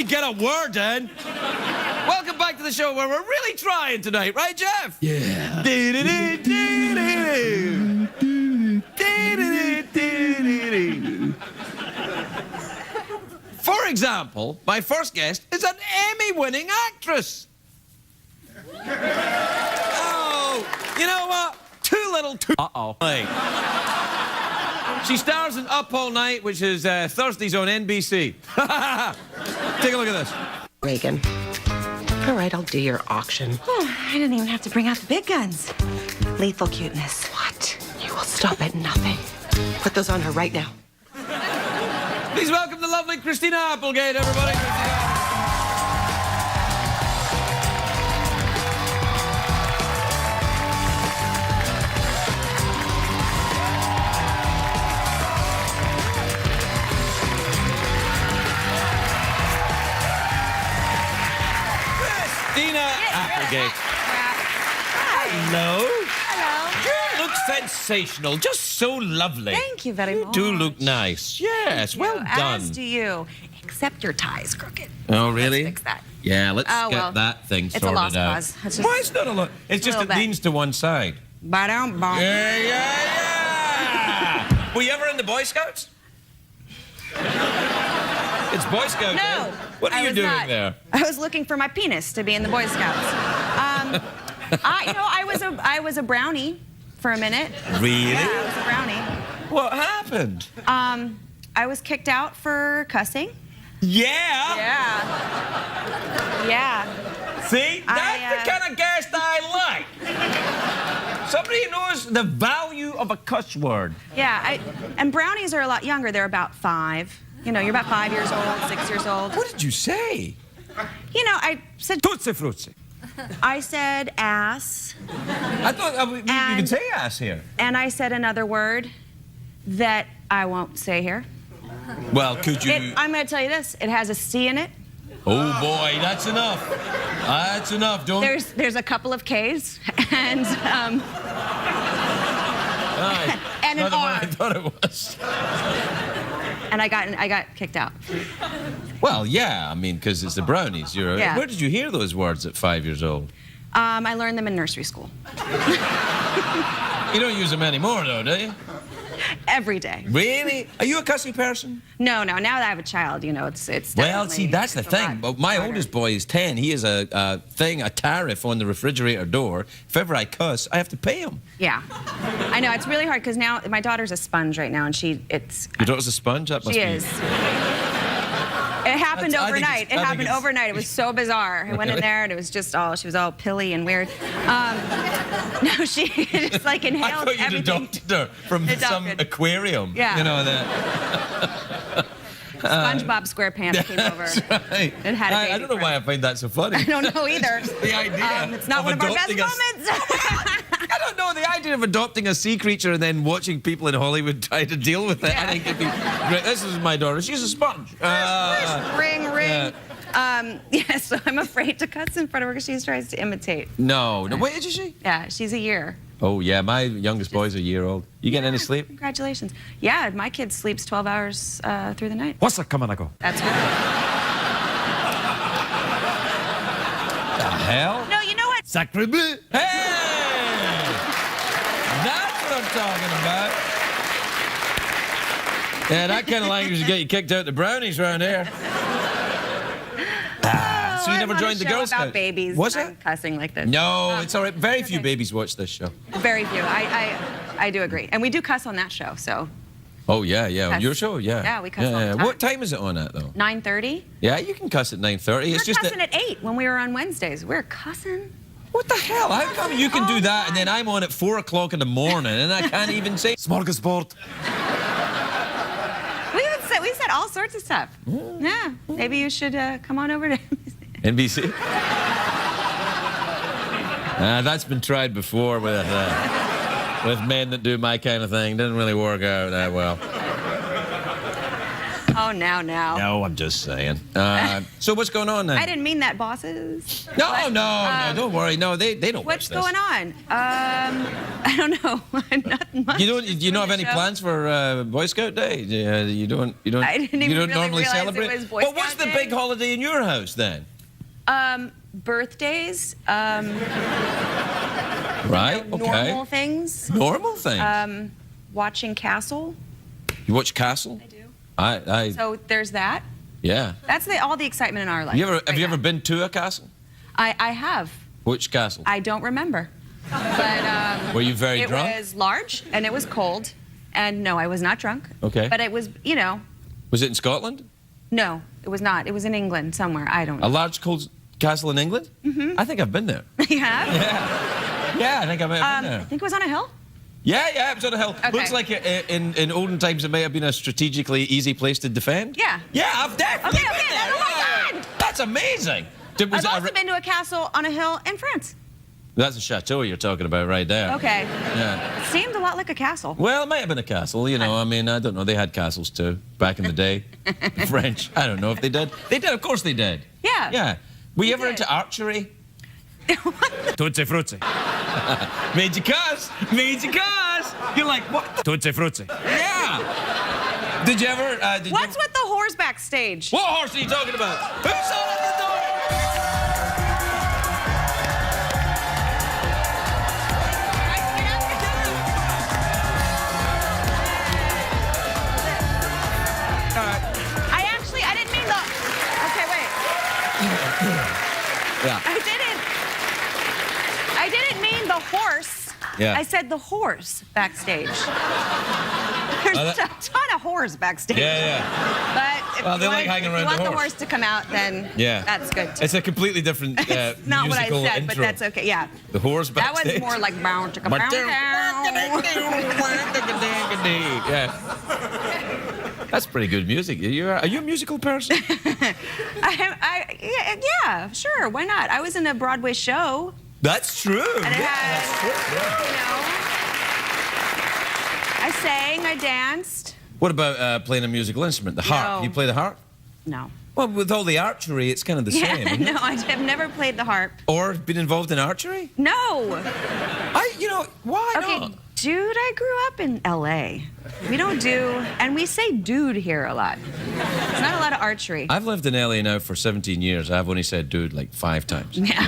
me get a word in. Welcome back to the show where we're really trying tonight, right, Jeff? Yeah. For example, my first guest is an Emmy-winning actress. Oh, you know what? Too little, too... Uh-oh. She stars in Up All Night, which is Thursdays on NBC. Take a look at this. Reagan. All right, I'll do your auction. Oh, I didn't even have to bring out the big guns. Lethal cuteness. What? You will stop at nothing. Put those on her right now. Please welcome the lovely Christina Applegate, everybody. Christina Applegate. Hello. Hello. You look sensational, just so lovely. Thank you very much. You do look nice. Yes, well done. As do you. Except your tie's crooked. Oh, really? Let's fix that. Yeah, let's Oh, well, get that thing sorted it's a lost out. cause. It's just Why, it's not a lot. It's just little it bit. leans to one side. Ba-dum, bum. Yeah. Were you ever in the Boy Scouts? It's Boy Scout. No. Day. What are you was doing not. there? I was looking for my penis to be in the Boy Scouts. I was a brownie for a minute. Really? Yeah, I was a brownie. What happened? I was kicked out for cussing. Yeah. Yeah. See, that's the kind of guest I like. Somebody who knows the value of a cuss word. Yeah, and brownies are a lot younger. They're about 5. You know, you're about 5 years old, 6 years old. What did you say? You know, I said... Tootsie Fruitsie. I said ass. I thought you could say ass here. And I said another word that I won't say here. Well, could you... I'm going to tell you this. It has a C in it. Oh, boy, that's enough. That's enough. Don't... There's a couple of K's and and an R. I thought it was. And I got kicked out. Well, yeah, I mean, because it's the brownies. Yeah. Where did you hear those words at 5 years old? I learned them in nursery school. You don't use them anymore, though, do you? Every day. Really? Are you a cussy person? No. Now that I have a child, you know, it's Well, see, that's the it's a thing. lot But my harder. oldest boy is 10. He has a tariff on the refrigerator door. If ever I cuss, I have to pay him. Yeah. I know, it's really hard because now my daughter's a sponge right now and Your daughter's a sponge? That must she be... is. It happened I think overnight. it's- I think it's- overnight. It was so bizarre. I went in there and it was just she was all pilly and weird. No, she just like I inhaled thought you'd everything. adopted her from some Adopted. aquarium. Yeah. You know, that... SpongeBob SquarePants came over. That's right. And had a baby I don't know for why I him. find that so funny. I don't know either. The idea It's not one of our best adopting moments. I don't know, the idea of adopting a sea creature and then watching people in Hollywood try to deal with it, I think it'd be great. This is my daughter. She's a sponge. Ring. Yeah. Yeah, so I'm afraid to cuss in front of her because she tries to imitate. No. What age is she? Yeah, she's a year. Oh, yeah, my youngest boy's a year old. You getting any sleep? Congratulations. Yeah, my kid sleeps 12 hours through the night. What's that coming I go? That's good. The hell? No, you know what? Sacre bleu. Hey! That's what I'm talking about. Yeah, that kind of language will get you kicked out the brownies around here. So you never joined the Girl Scouts? About babies. What's I'm that? cussing like this. No, it's all right. Very few okay. babies watch this show. Very few. I do agree. And we do cuss on that show, so. Oh, yeah. On Cuss. your show, yeah. Yeah, we cuss all the time. What time is it on at, though? 9:30. Yeah, you can cuss at 9:30. We were It's just cussing that... at 8 when we were on Wednesdays. We were cussing. What the hell? How come you can do that and then I'm on at 4 o'clock in the morning and I can't even say smorgasbord? We said all sorts of stuff. Yeah. Maybe you should come on over to NBC? That's been tried before with men that do my kind of thing. Didn't really work out that well. Oh, now. No, I'm just saying. So what's going on then? I didn't mean that, bosses. No, don't worry. No, they don't watch What's this. going on? I don't know. Nothing much. You don't have any Show. plans for Boy Scout Day? You don't. I didn't even you don't really normally realize it celebrate. was Boy Well, what's Scout the Day. big holiday in your house then? Birthdays. Right. Okay. Normal things. Normal things. Watching Castle. You watch Castle? I do. I So there's that. yeah. That's all the excitement in our life. Have you ever been to a castle? I have. Which castle? I don't remember. But Were you very drunk? It was large and it was cold. And no, I was not drunk. Okay. But it was, Was it in Scotland? no, it was not. It was in England somewhere. I don't A know. large cold castle in England? Mm-hmm. I think I've been there. You have? Yeah, I think I might have been I there. think it was on a hill. Yeah, it was on a hill. Okay. Looks like in olden times it may have been a strategically easy place to defend. Yeah. Yeah, I've definitely Okay, been there. oh my Yeah. God. That's amazing. I've also been to a castle on a hill in France. That's a chateau you're talking about right there. Okay. Yeah. It seemed a lot like a castle. Well, it might have been a castle, I mean, I don't know. They had castles too, back in the day. The French. I don't know if they did. They did, of course they did. Yeah. Yeah. Were you They ever did. into archery? Tutti frutti. Made you cuss. Made you cuss. You're like, what? Tutti frutti. Yeah. Did you ever? What's with the whores backstage? What horse are you talking about? Who's on the door? I didn't mean the. Okay, wait. Yeah. I didn't mean the horse. Yeah. I said the horse backstage. There's a ton of whores backstage. Yeah. But if Well, they you like hanging around want the the horse. horse to come out, then Yeah. that's good too. It's a completely different It's not what I musical said, intro. but that's okay. Yeah. The horse That backstage. was more like bow chicka bow down. Yeah. That's pretty good music. Are you a musical person? Yeah, sure. Why not? I was in a Broadway show. That's true. And it Yeah, had, that's true. Yeah. I sang, I danced. What about playing a musical instrument? The harp. No. You play the harp? No. Well, with all the archery, it's kind of the same. Isn't No, it? I have never played the harp. Or been involved in archery? No. Why Okay, not? dude, I grew up in L.A. We don't do, and we say dude here a lot. It's not a lot of archery. I've lived in LA now for 17 years. I've only said dude like 5 times. Yeah.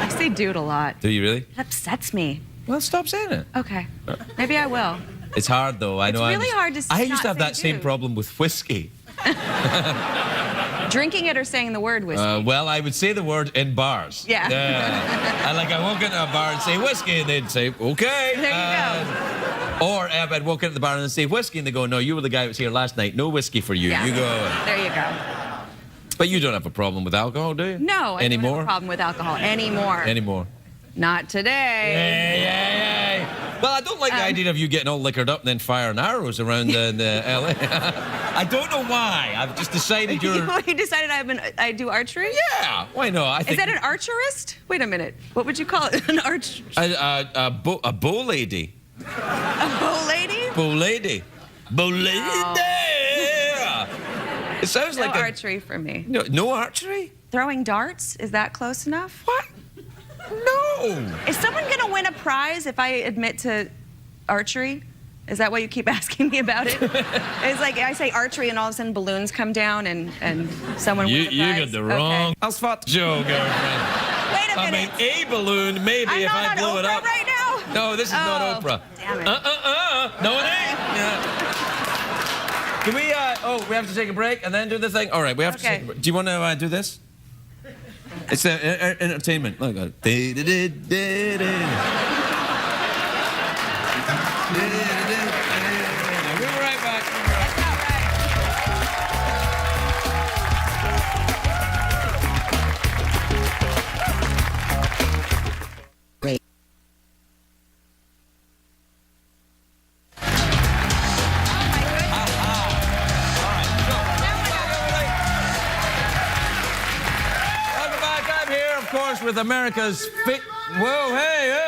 I say dude a lot. Do you really? It upsets me. Well, stop saying it. Okay. Maybe I will. It's hard though. I It's know. really hard to I used not to have say that same dude. problem with whiskey. Drinking it or saying the word whiskey? Well, I would say the word in bars. Yeah. I walk into a bar and say whiskey, and they'd say, okay. There you go. Or I'd walk into the bar and say whiskey, and they go, no, you were the guy who was here last night. No whiskey for you. Yeah. You go. There you go. But you don't have a problem with alcohol, do you? No, I don't Anymore? have a problem with alcohol anymore. Anymore. Not today. Hey. Well, I don't like the idea of you getting all liquored up and then firing arrows around the LA. I don't know why. I've just decided you're... You decided I do archery? Yeah, why not? I think Is that an archerist? Wait a minute. What would you call it? An arch... a bow lady. A bow lady? Bow lady. Bow lady. No. It sounds No like archery for me. No archery? Throwing darts? Is that close enough? What? No. Is someone going to win a prize if I admit to archery? Is that why you keep asking me about it? It's like I say archery and all of a sudden balloons come down and someone wins a prize. You got the wrong show, girlfriend. Wait a I mean, minute. a balloon, maybe I'm if not I on blew Oprah it up. right now? No, this is not Oprah. Damn it. No, it ain't. Yeah. Can we, we have to take a break and then do the thing? All right, we have to take a break. Do you want to do this? It's entertainment. Look at it. We'll be right back. That's not right. Great. Welcome back. I'm here, of course, with America's fit. Whoa, hey.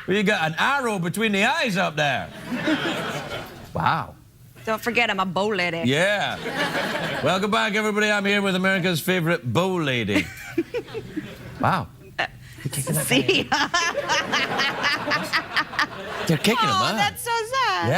Well, you got an arrow between the eyes up there. Wow. Don't forget, I'm a bow lady. Yeah. Welcome back, everybody. I'm here with America's favorite bow lady. Wow. See? They're kicking him out. That's so sad.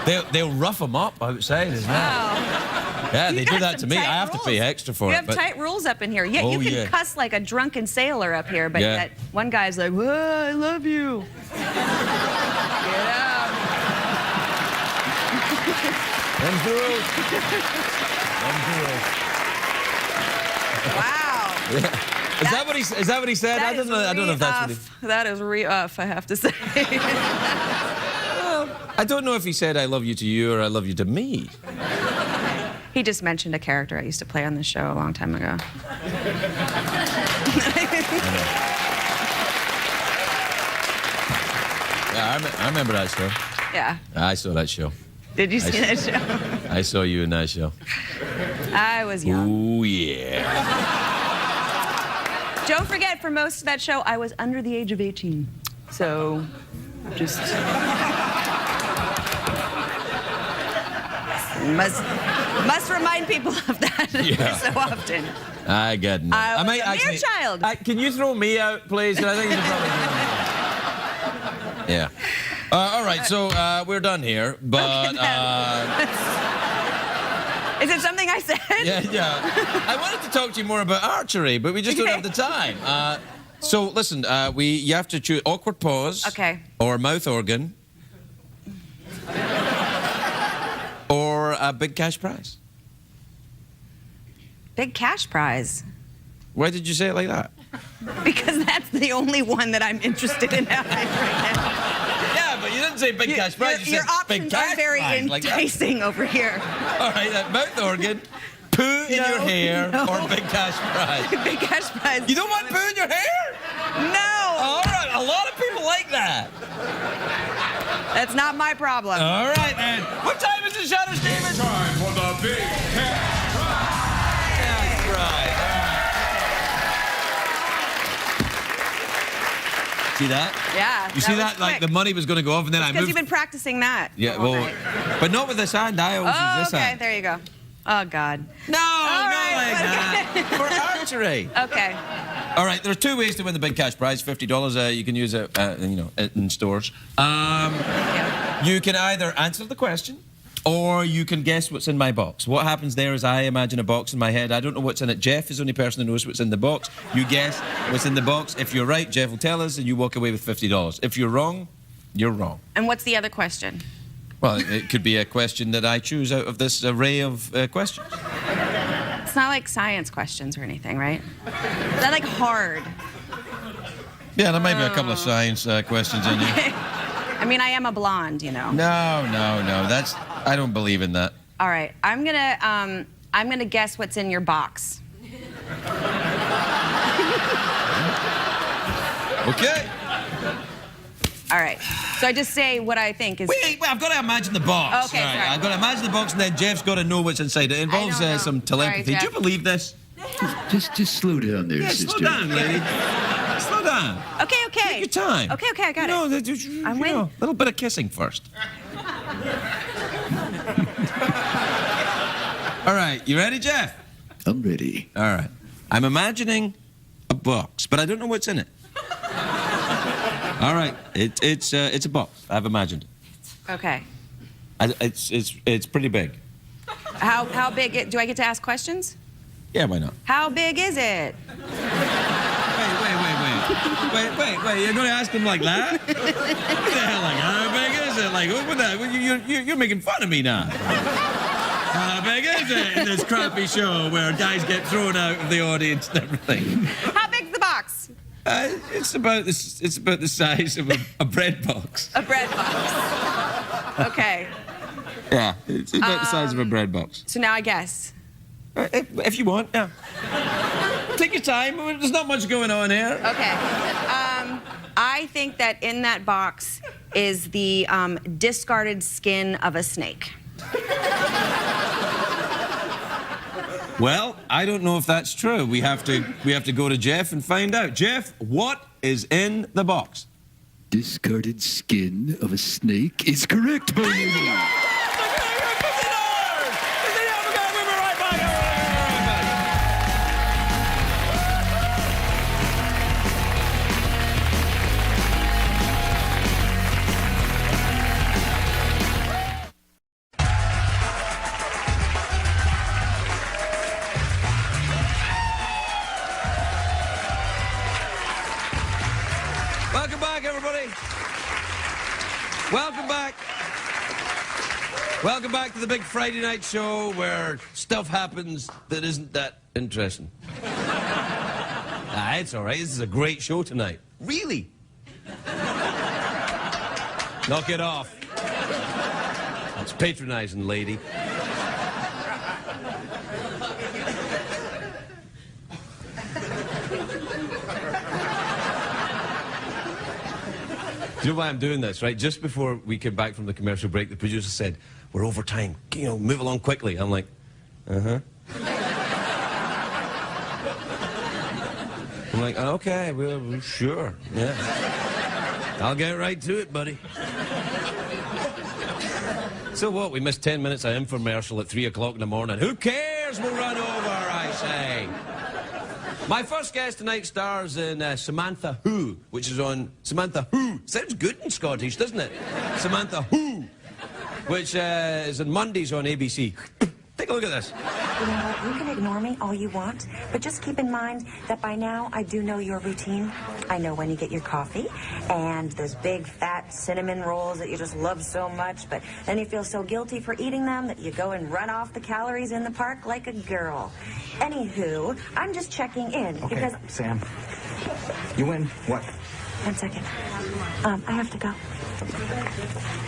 Yeah. They'll rough him up outside as well. Wow. Yeah, You they got do that some to me. I tight have to pay rules. extra for You it. have but tight rules up in here. Yeah, Oh, you can yeah. cuss like a drunken sailor up here, but Yeah. that one guy's like, "Whoa, I love you." Get out. Them's the rules. Them's the rules. Wow. Is that what he said? I don't know. I don't know if that's what he. That is rough, I have to say. I don't know if he said "I love you" to you or "I love you" to me. He just mentioned a character I used to play on the show a long time ago. Yeah, I remember that show. Yeah. I saw that show. Did you see that show? I saw you in that show. I was young. Ooh, yeah. Don't forget, for most of that show, I was under the age of 18. So, just... must remind people of that so often. I got it. I was a mere child. Can you throw me out, please? I think you should probably do that. Yeah. All right, so we're done here, but... Is it something I said? Yeah. I wanted to talk to you more about archery, but we just don't have the time. So, listen, you have to choose awkward pause. Okay. Or mouth organ. Or a big cash prize. Big cash prize. Why did you say it like that? Because that's the only one that I'm interested in having right now. Yeah, but you didn't say big cash prize. Your you said big options cash are very prize. Like that. enticing over here. All right, mouth organ, poo in your hair, or big cash prize. Big cash prize. You don't want poo in your hair? No. All right, a lot of people like that. That's not my problem. All right, then. What time is it, Shadow Steven? It's time for the big cash prize. That's right. See that? Yeah. You see that? Like the money was going to go off, and then I Because moved. you've been practicing that. Yeah, all well, night. but not with this hand. I always use this okay, hand. there you go. Oh, God. No, not right, like that. For archery. Okay. All right, there are two ways to win the big cash prize. $50. You can use it, in stores. You can either answer the question, or you can guess what's in my box. What happens there is I imagine a box in my head. I don't know what's in it. Jeff is the only person who knows what's in the box. You guess what's in the box. If you're right, Jeff will tell us, and you walk away with $50. If you're wrong, you're wrong. And what's the other question? Well, it could be a question that I choose out of this array of questions. It's not like science questions or anything, right? Is that like hard? Yeah, there might be a couple of science questions in here. I mean, I am a blonde, you know. No. I don't believe in that. All right, I'm gonna guess what's in your box. Okay. All right. So I just say what I think is. Wait, I've got to imagine the box. Okay, sorry. I've got to imagine the box, and then Jeff's got to know what's inside. It involves don't know. some telepathy. Sorry, Do you Jeff. believe this? Just slow down there, Yeah, sister. slow down, lady. Slow down. Okay. Take your time. Okay, I got No, it. I'm waiting. a little bit of kissing first. All right, you ready, Jeff? I'm ready. All right. I'm imagining a box, but I don't know what's in it. All right, it's a box. I've imagined it. Okay. It's pretty big. How big? Do I get to ask questions? Yeah, why not? How big is it? Wait. You're going to ask him like that? What the hell? Like, how big is it? Like, what the? You're making fun of me now. How big is it in this crappy show where guys get thrown out of the audience and everything? How big's the box? It's about the size of a bread box. A bread box. Okay. Yeah, it's about the size of a bread box. So now I guess. If you want, yeah. Take your time. There's not much going on here. Okay. I think that in that box is the discarded skin of a snake. Well, I don't know if that's true. We have to go to Jeff and find out. Jeff, what is in the box? Discarded skin of a snake is correct, boy. Welcome back, everybody. Welcome back. Welcome back to the big Friday night show where stuff happens that isn't that interesting. It's all right. This is a great show tonight. Really? Knock it off. It's patronizing, lady. Do you know why I'm doing this, right? Just before we came back from the commercial break, the producer said, "We're over time. You know, move along quickly." I'm like, uh-huh. I'm like, okay, well, sure, yeah. I'll get right to it, buddy. So what? We missed 10 minutes of infomercial at 3 o'clock in the morning. Who cares? We'll run over, I say. My first guest tonight stars in Samantha Who, which is on Samantha Who. Sounds good in Scottish, doesn't it? Samantha Who, which is on Mondays on ABC. Take a look at this. You know, you can ignore me all you want, but just keep in mind that by now I do know your routine. I know when you get your coffee and those big fat cinnamon rolls that you just love so much, but then you feel so guilty for eating them that you go and run off the calories in the park like a girl. Anywho, I'm just checking in because... Sam, you win. What? 1 second. I have to go.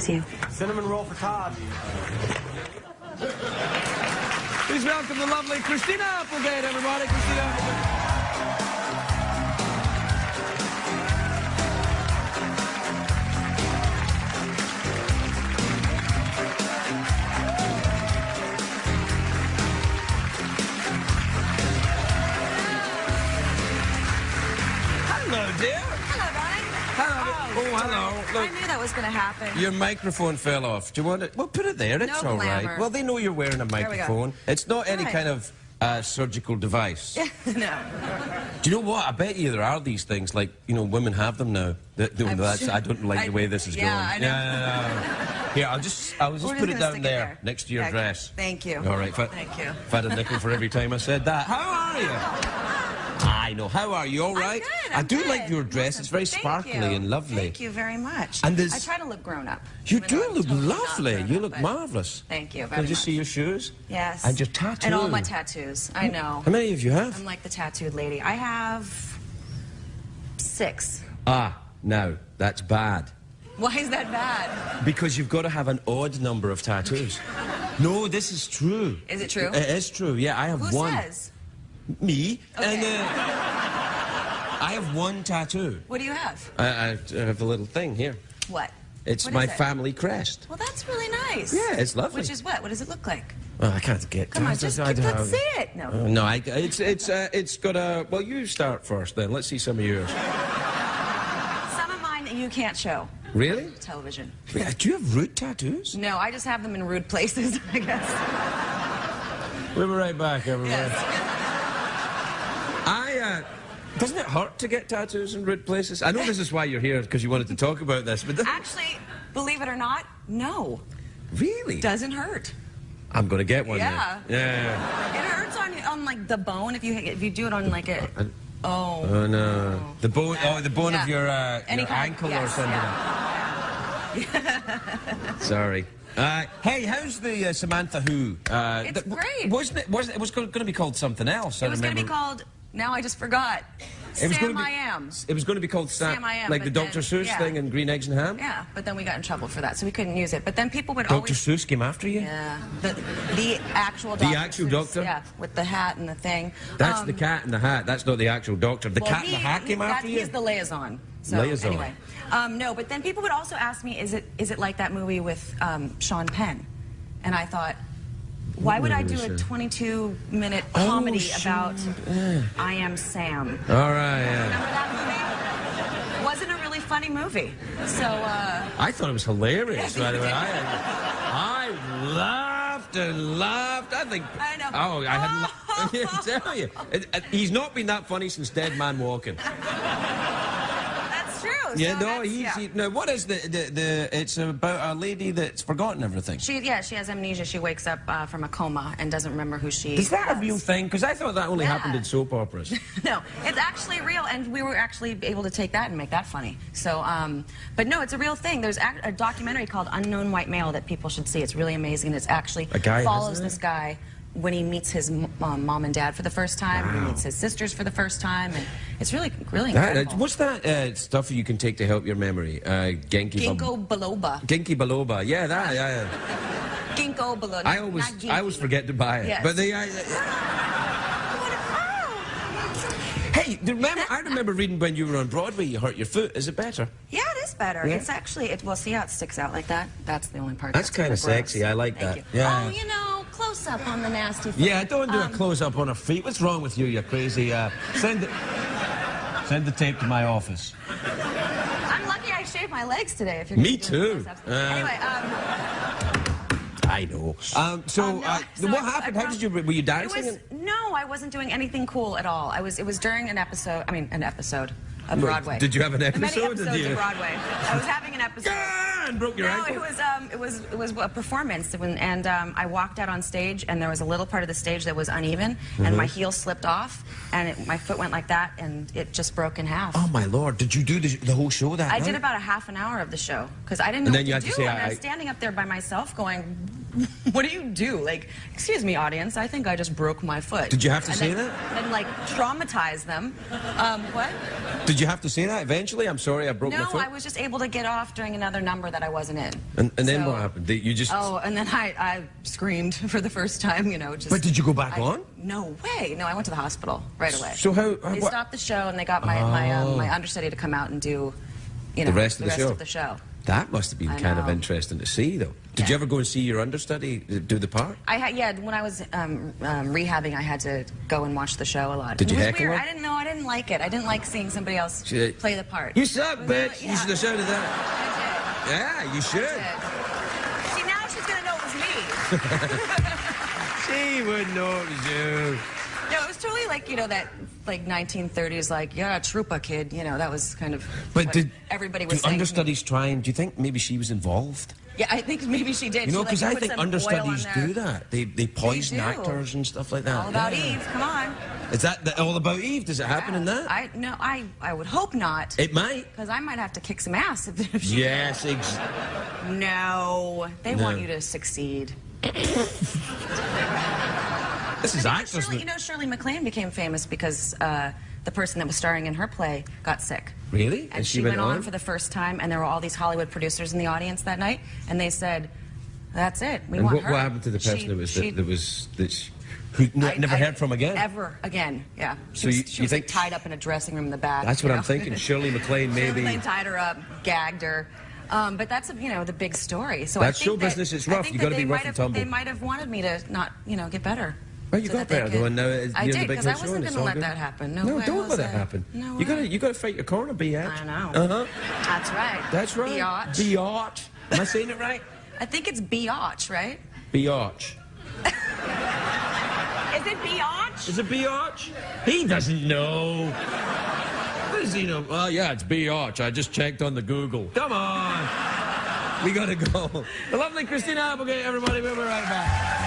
See you. Cinnamon roll for Todd. Please welcome the lovely Christina Applegate, everybody. Christina Applegate. Hello, dear. Hello, darling. Hello. Oh, hello. Look, I knew that was going to happen. your microphone fell off. Do you want it? Well, put it there. It's No all right. glamour. Well, they know you're wearing a we go. microphone. It's not any Right. kind of surgical device. No. Do you know what? I bet you there are these things, like, you know, women have them now. I don't like the way this is going. I know. No. Here, I'll just We're put just it gonna down stick there, next to your Okay. dress. Thank you. All right. Thank you. If I had a nickel for every time I said that. How are you? I know. How are you? All right? I'm good. I do good. like your dress. Listen, It's very thank sparkly you. and lovely. Thank you very much. And there's- I try to look grown up. You even though do I'm look totally not lovely. grown You up, look but marvellous. Thank you Can very I just much. see your shoes? Yes. And your tattoo. And all my tattoos. I know. How many of you have? I'm like the tattooed lady. I have 6. Now, that's bad. Why is that bad? Because you've got to have an odd number of tattoos. No, this is true. Is it true? It is true, yeah. I have Who one. says? Me. Okay. And I have one tattoo. What do you have? I have a little thing here. What? It's What my is it? family crest. Well, that's really nice. Yeah, it's lovely. Which is what? What does it look like? Oh, I can't get. Come on, just I don't let's have- see it. No. No, it's got a. Well, you start first, then. Let's see some of yours. Some of mine you can't show. Really? Television. Wait, do you have rude tattoos? No, I just have them in rude places, I guess. We'll be right back, everybody. Yes. Doesn't it hurt to get tattoos in rude places? I know this is why you're here, because you wanted to talk about this, but Actually, believe it or not, no. really? Doesn't hurt. I'm gonna get one. Yeah. Then. Yeah. It hurts on like the bone if you do it on like a. Oh. Oh no. The bone. Oh, the bone of Yeah. your, Any your kind- ankle or yes, something. Sorry. Hey, how's the Samantha Who? It's great. Wasn't it? It was going to be called something else. It was going to be called. Now I just forgot. It was Sam gonna be- I Am. It was going to be called Sam I Am, like the but Dr. then- Seuss yeah. thing and Green Eggs and Ham. Yeah, but then we got in trouble for that, so we couldn't use it. But then people would Dr. always. Seuss came after you. Yeah, the actual doctor. actual Seuss, doctor? Yeah, with the hat and the thing. That's the cat in the hat. That's not the actual doctor. The Well, cat in the hat came after you. He's the liaison. So Liaison. anyway, no. But then people would also ask me, is it like that movie with Sean Penn? And I thought, why would I do a 22-minute comedy about I Am Sam? All right. Yeah. Remember that movie? Wasn't a really funny movie. So. I thought it was hilarious. Yeah, By the way, you I laughed and laughed. I think. I know. Oh, I had. I tell you, he's not been that funny since Dead Man Walking. That's true. Yeah, so no, that's- he's... yeah. Now, what is the... It's about a lady that's forgotten everything. She has amnesia. She wakes up from a coma and doesn't remember who she Is that a was. real thing? Because I thought that only Yeah. happened in soap operas. No, it's actually real, and we were actually able to take that and make that funny. So, but no, it's a real thing. There's a documentary called Unknown White Male that people should see. It's really amazing. It's actually A guy, follows isn't it? this guy when he meets his mom and dad for the first time. He meets his sisters for the first time, and it's really incredible. What's that stuff you can take to help your memory? Ginkgo biloba. Ginkgo biloba. Yeah, that. Yeah. Ginkgo biloba. I always forget to buy it. Yes. But they. Hey, I remember reading when you were on Broadway, you hurt your foot. Is it better? Yeah, it is better. Yeah. It's actually, well, see how it sticks out like that? That's the only part That's kind of gross. sexy. I like Thank that. you. Yeah. Oh, you know, close up on the nasty foot. Yeah, don't do a close-up on her feet. What's wrong with you, you crazy... Send the tape to my office. I'm lucky I shaved my legs today. If you're Me gonna do too. close-ups. Anyway, I know. So what happened? How did you... Were you dancing? No, I wasn't doing anything cool at all. It was during an episode of Broadway. Did you have an The many episode? episodes of Broadway. I was having an episode. And broke your ankle? No, it was a performance, and I walked out on stage, and there was a little part of the stage that was uneven, and my heel slipped off, and my foot went like that, and it just broke in half. Oh my Lord! Did you do the whole show that I night? did about a half an hour of the show because I didn't know And what then you to had do, to say, and I was standing up there by myself, going, "What do you do?" Like, excuse me, audience, I think I just broke my foot. Did you have to And say then, that? And like traumatize them. What? Did you have to say that eventually? I'm sorry, I broke my No, foot. I was just able to get off during another number that I wasn't in. And then So- what happened? You just... Oh, and then I screamed for the first time, you know. Just. But did you go back on? No way. No, I went to the hospital right away. So how... They what- stopped the show and they got my understudy to come out and do, you know, The rest of the show? That must have been I kind of know. interesting to see, though. Did Yeah. you ever go and see your understudy do the part? Yeah, when I was rehabbing, I had to go and watch the show a lot. Did you It was heckle weird. her? I didn't know. I didn't like it. I didn't like seeing somebody else play the part. You suck, It was bitch. really- You should have shouted that. I Yeah, you should. did. See, now she's gonna know it was me. She would know it was you. No, it was totally like, you know, that like 1930s, like, yeah, troopa kid. You know, that was kind of. But what did everybody was do saying to me. understudies try and... Do you think maybe she was involved? Yeah, I think maybe she did. You know, She, like, because I put think some oil on understudies there. do that. They poison do. actors and stuff like that. All about Yeah. Eve. Come on. Is that all about Eve? Does it happen in that? I would hope not. It might. Because I might have to kick some ass if she. Yes, No, they No. want you to succeed. This is actors. Shirley MacLaine became famous because the person that was starring in her play got sick. Really? And she went on for the first time, and there were all these Hollywood producers in the audience that night, and they said, "That's it. We And want what her." happened to the person who never I- heard from again? Ever again? Yeah. So She you was think- like, tied up in a dressing room in the back? That's what you I'm know? thinking. Shirley MacLaine maybe. Shirley MacLaine tied her up, gagged her. But that's the big story. So That's I think show that- business, it's I rough. think You that gotta be they rough might and have- tumble. They might have wanted me to not, get better. Well, you so got that they better though, and now I you're did, the big because I show, wasn't and it's going to all let good. that happen. No, No, way don't was let that I. happen. No You way. gotta fight your corner, biatch. I know. That's right. That's right. Biatch. Biatch. Am I saying it right? I think it's biatch, right? Biatch. Is it biatch? Is it biatch? He doesn't know. What does he know? Well, yeah, it's biatch. I just checked on the Google. Come on. We gotta go. The lovely Christina Applegate, everybody. We'll be right back.